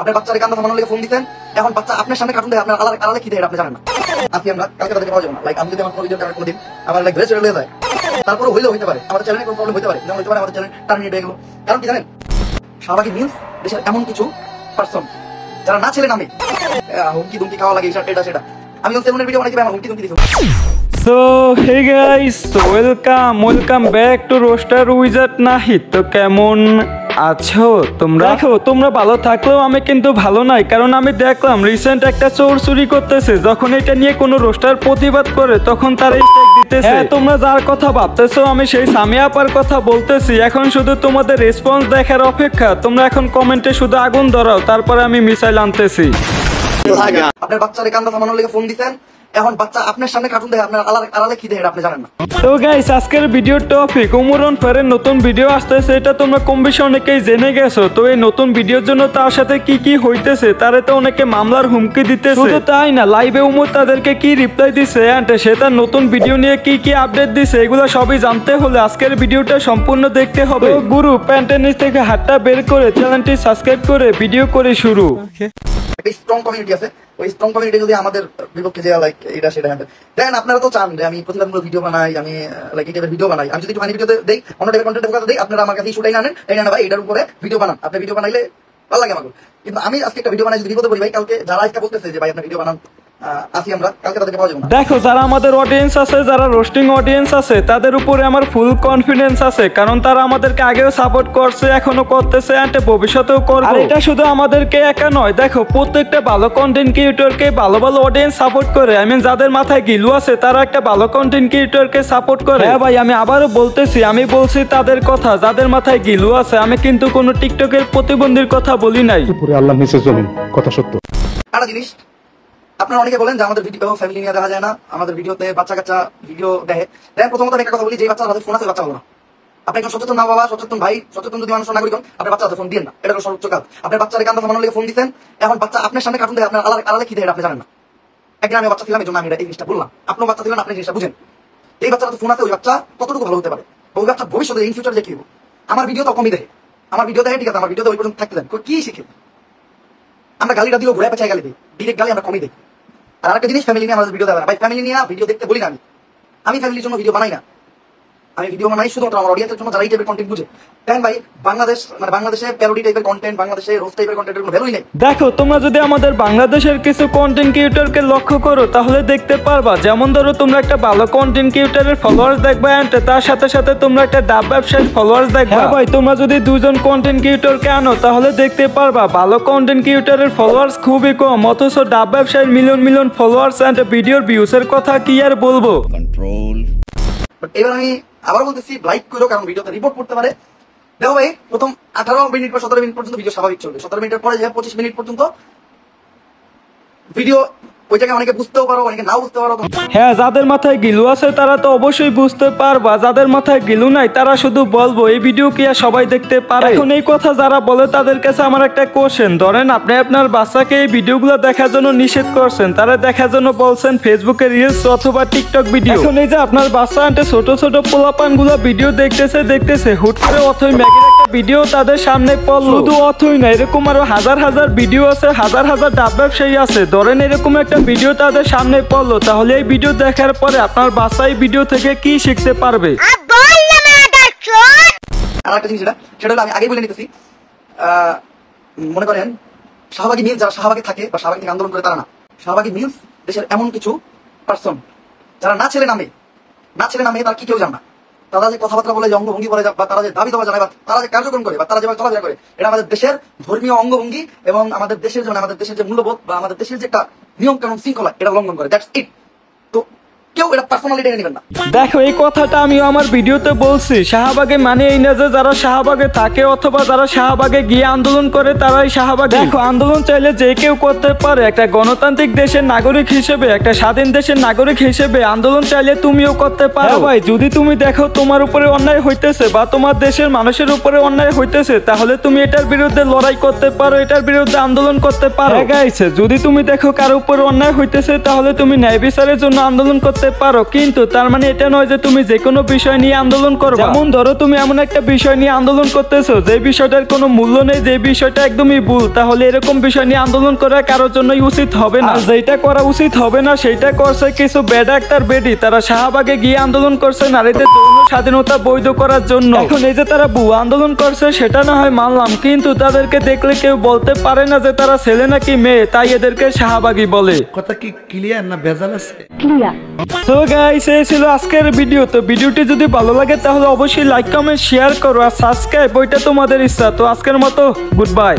আপনার বাচ্চারে কান্দা থামানোর লেগে ফোন দিতেন, এখন বাচ্চা আপনার সামনে কার্টুন দেখে আপনার আলাদা কি দেখে আপনি জানেন না। আজকে আমরা কালকে তাদেরকে পাওয়া যাবো না। লাইক আমি যদি আমার কোনো ভিডিও কোনোদিন আমার লাইক গ্রেস হয়ে যায়, তারপরে হইলেও হইতে পারে আমাদের চ্যানেলে কোনো প্রবলেম হতে পারে, যেমন হতে পারে আমাদের চ্যানেল টার্মিনেট হয়ে গেল। কারণ কি জানেন, শাহবাগী মিন্স দেশের এমন কিছু পার্সন যারা না ছেলে নামে হুমকি দুমকি খাওয়া লাগে এটা সেটা। আমি সেলুনের ভিডিও বানাইতে আমার হুমকি দুমকি দিতে। So hey guys, welcome back to Roaster Wizard Nahid। তো কেমন আছো তোমরা? দেখো তোমরা ভালো থাকলেও আমি কিন্তু ভালো নাই, কারণ আমি দেখলাম রিসেন্ট একটা চোর চুরি করতেছে, যখন এটা নিয়ে কোনো রোস্টার প্রতিবাদ করে তখন তারা স্ট্রাইক দিতেছে। হ্যাঁ, তোমরা যার কথা ভাবতেছো আমি সেই সামিয়া আপার কথা বলতেছি। এখন শুধু তোমাদের রেসপন্স দেখার অপেক্ষা। তোমরা এখন কমেন্টে শুধু আগুন ধরাও, তারপরে আমি মিসাইল আনতেছি। আপনার বাচ্চারে কান্দা থামানোর লেগে ফোন দিতেন, এখন বাচ্চা আপনার সামনে কার্টুন দেখে আপনার আলাদা কি দেখে আপনি জানেন না। তো গাইস, আজকের ভিডিওর টপিক উমরন ফায়ারের নতুন ভিডিও আসতেছে, এটা তোমরা কম বেশি অনেকেই জেনে গেছো। তো এই নতুন ভিডিওর জন্য তার সাথে কি হইতেছে, তারে তো অনেকে মামলার হুমকি দিতেছে। শুধু তাই না, লাইভে উমর তাদেরকে কি রিপ্লাই দিছে এন্ড সে তার নতুন ভিডিও নিয়ে কি আপডেট দিছে, এগুলো সবই জানতে হলে আজকের ভিডিওটা সম্পূর্ণ দেখতে হবে। গুরু প্যান্টের নিচ থেকে হাতটা বের করে চ্যানেলটি সাবস্ক্রাইব করে ভিডিও করে শুরু। একটা স্ট্রং কমিউনিটি আছে, ওই স্ট্রং কমিউনিটি যদি আমাদের বিপক্ষে যে লাইক এটা সেটা হ্যাঁ দেন, আপনারা তো চান যে আমি প্রতিবাদমূলক ভিডিও বানাই, আমি লাইক এই টাইপের ভিডিও বানাই। আমি যদি একটু ফানি ভিডিও দেই, অন্য টাইপের কন্টেন্ট কথা দেই, আপনারা আমার কাছে ইস্যু টাইন আনেন, টাইন আনা ভাই এটার উপরে ভিডিও বানান। আপনি ভিডিও বানাইলে ভালো লাগে আমাকে, কিন্তু আমি আজকে একটা ভিডিও বানাই যদি বিপদে পড়ি ভাই, কালকে যারা আজকে বলতেছে যে ভাই আপনার ভিডিও বানান আসি আমরা, কালকে তাদেরকে পাওয়া যাবে না। দেখো, যারা আমাদের অডিয়েন্স আছে, যারা রোস্টিং অডিয়েন্স আছে, তাদের উপরে আমার ফুল কনফিডেন্স আছে, কারণ তারা আমাদেরকে আগেও সাপোর্ট করছে, এখনো করতেছে এন্ড ভবিষ্যতেও করবে। আর এটা শুধু আমাদেরকে একা নয়, দেখো প্রত্যেকটা ভালো কন্টেন্ট ক্রিয়েটরকে ভালো অডিয়েন্স সাপোর্ট করে। আই মিন যাদের মাথায় গিলু আছে তারা একটা ভালো কন্টেন্ট ক্রিয়েটরকে সাপোর্ট করে। হ্যাঁ ভাই, আমি আবারও বলতেছি, আমি বলছি তাদের কথা যাদের মাথায় গিলু আছে। আমি কিন্তু কোনো টিকটকের প্রতিবন্ধীর কথা বলি নাই। আল্লাহ নিচে জমিন, কথা সত্য। একটা জিনিস আপনারা অনেকে বলেন যে আমাদের ভিডিও ফ্যামিলি নিয়ে দেখা যায় না, আমাদের ভিডিওতে বাচ্চা কাচ্চা ভিডিও দেখে। দেখেন, প্রথমত আমি একটা কথা বলি, যে বাচ্চার হাতে ফোন আছে বাচ্চা হলো না। আপনি একজন সচেতন না বাবা, সচেতন ভাই, সচেতন যদি মানুষ নাগরিক হন, আপনার বাচ্চা হাতে ফোন দিন না, এটা হলো সর্বোচ্চ কাজ। আপনার বাচ্চারে কান্দা থামানোর লেগে ফোন দিতেন, এখন বাচ্চা আপনার সামনে কার্টুন দেখে আপনার আলাদা কি দেখে আপনি জানেন না। একদিন আমি বাচ্চা ছিলাম, এই জন্য আমি এই জিনিসটা বললাম। আপনার বাচ্চা ছিলেন, আপনি জিনিসটা বুঝেন। এই বাচ্চার হাতে ফোন আছে, ওই বাচ্চা কতটুকু ভালো হতে পারে, ওই বাচ্চা ভবিষ্যতে ইন ফিউচার যে কি হবে। আমার ভিডিও তো কমই দেখে, আমার ভিডিও দেখে ঠিক আছে, আমার ভিডিওতে ওই পর্যন্ত থাকতে দেন, কি শিখে আমরা গালিটা দিলেও ঘুরে পেঁচায় গালি দিই, ডিরেক্ট গালি আমরা কমই দিই। আর আরেকটা জিনিস, ফ্যামিলি নিয়ে আমাদের ভিডিও দেবে না ভাই। ফ্যামিলি নিয়ে ভিডিও দেখতে বলি না, আমি ফ্যামিলির জন্য ভিডিও বানাই না। আমি ভিডিও বানাই শুধুমাত্র আমার অডিয়েন্সের জন্য, যারা এই টাইপের কন্টেন্ট বুঝে। দেখেন ভাই, বাংলাদেশে প্যারোডি টাইপের কন্টেন্ট, বাংলাদেশে রোস্ট টাইপের কন্টেন্টের কোনো ভ্যালুই নেই। দেখো, তোমরা যদি আমাদের বাংলাদেশের কিছু কন্টেন্ট ক্রিয়েটরকে লক্ষ্য করো, তাহলে দেখতে পারবা, যেমন ধরো তোমরা একটা ভালো কন্টেন্ট ক্রিয়েটরের ফলোয়ার্স দেখবা এন্ড তার সাথে সাথে তোমরা একটা ডাব ব্যবসায়ীর ফলোয়ার্স দেখবা। হ্যাঁ ভাই, তোমরা যদি দুজন কন্টেন্ট ক্রিয়েটরকে আনো, তাহলে দেখতে পারবা ভালো কন্টেন্ট ক্রিয়েটরের ফলোয়ার্স খুবই কম, অথচ ডাব ব্যবসায়ীর মিলিয়ন ফলোয়ার্স এন্ড ভিডিওর ভিউসের কথা কি আর বলবো। কন্ট্রোল। এবার আমি আবার বলতেছি, লাইক করো, কারণ ভিডিওতে রিপোর্ট করতে পারে। দেখো ভাই, প্রথম 18 মিনিট বা 17 মিনিট পর্যন্ত ভিডিও স্বাভাবিক চলবে, 17 মিনিটের পরে যে 25 মিনিট পর্যন্ত ভিডিও ওই জায়গায় অনেকে বুঝতেও পারো, অনেকে নাও বুঝতে পারো। হ্যাঁ, যাদের মাথায় গিলু আছে তারা তো অবশ্যই বুঝতে পারবা, যাদের মাথায় গিলু নাই তারা শুধু বলবো এই ভিডিও কি আর সবাই দেখতে পারে। এখন এই কথা যারা বলে তাদের কাছে আমার একটা কোশ্চেন, ধরেন আপনি আপনার বাচ্চাকে এই ভিডিওগুলো দেখার জন্য নিষেধ করছেন, তারা দেখার জন্য বলছেন ফেসবুকে রিলস অথবা টিকটক ভিডিও। এখন এই যে আপনার বাচ্চা ছোট পোলাপান গুলো ভিডিও দেখতেছে হুট করে অথই ম্যাগির একটা ভিডিও তাদের সামনে পড়লো। শুধু অথই না, এরকম আরো হাজার ভিডিও আছে, হাজার ডাব ব্যবসায়ী আছে। ধরেন এরকম একটা ভিডিও তাদের সামনে পড়লো, তাহলে এই ভিডিও দেখার পরে আপনার বাচ্চা এই ভিডিও থেকে কি শিখতে পারবে? আর একটা জিনিস সেটা হলো, আমি আগেই বলে নিতেছি, মনে করেন শাহবাগী মিলস যারা শাহবাগে থাকে বা শাহবাগ থেকে আন্দোলন করে, তারা না। শাহবাগী মিলস দেশের এমন কিছু পার্সন যারা না ছেলে নামে তারা কি কেউ জানে না। তারা যে কথাবার্তা বলে, যে অঙ্গভঙ্গি বলে, বা তারা যে দাবি দাবা জানায়, বা তারা যে কার্যক্রম করে, বা তারা যেভাবে চলাফেরা করে, এটা আমাদের দেশের ধর্মীয় অঙ্গভঙ্গি এবং আমাদের দেশের জন্য আমাদের দেশের যে মূল্যবোধ বা আমাদের দেশের যে একটা নিয়ম কানুন শৃঙ্খলা, এটা লঙ্ঘন করে। That's it. তো কেউ এটা পার্সোনালি টেনে নেবেন না। দেখো, এই কথাটা আমিও আমার ভিডিওতে বলছি, শাহবাগে মানে এই না যে যারা শাহবাগে থাকে অথবা যারা শাহবাগে গিয়ে আন্দোলন করে তারাই শাহবাগ। দেখো, আন্দোলন চাইলে যে কেউ করতে পারে। একটা গণতান্ত্রিক দেশের নাগরিক হিসেবে, একটা স্বাধীন দেশের নাগরিক হিসেবে আন্দোলন চাইলে তুমিও করতে পারো। ভাই, যদি তুমি দেখো তোমার উপরে অন্যায় হইতেছে বা তোমার দেশের মানুষের উপরে অন্যায় হইতেছে, তাহলে তুমি এটার বিরুদ্ধে লড়াই করতে পারো, এটার বিরুদ্ধে আন্দোলন করতে পারো। গাইছে, যদি তুমি দেখো কারো উপরে অন্যায় হইতেছে, তাহলে তুমি ন্যায় বিচারের জন্য আন্দোলন করতে করতে পারো, কিন্তু তার মানে এটা নয় যে তুমি যে কোনো বিষয় নিয়ে আন্দোলন করবে। যেমন ধরো তুমি এমন একটা বিষয় নিয়ে আন্দোলন করতেছো যে বিষয়টার কোনো মূল্য নেই, যে বিষয়টা একদমই ভুল, তাহলে এরকম বিষয় নিয়ে আন্দোলন করা কারোর জন্যই উচিত হবে না। যেটা করা উচিত হবে না সেটা করছে কিছু বেড ডাক্তার বেডি। তারা শাহবাগে গিয়ে আন্দোলন করছে নারীদের যৌন স্বাধীনতা বৈধ করার জন্য। এখন এই যে তারা ভুয়া আন্দোলন করছে সেটা না হয় মানলাম, কিন্তু তাদেরকে দেখলে কেউ বলতে পারে না যে তারা ছেলে নাকি মেয়ে, তাই এদেরকে শাহবাগী বলে। কথা কি ক্লিয়ার না ভেজাল আছে? সো গাইস, এই ছিল আজকের ভিডিও। তো ভিডিওটি যদি ভালো লাগে তাহলে অবশ্যই লাইক কমেন্ট শেয়ার করো আর সাবস্ক্রাইব, ওইটা তোমাদের ইচ্ছা। তো আজকের মতো গুড বাই।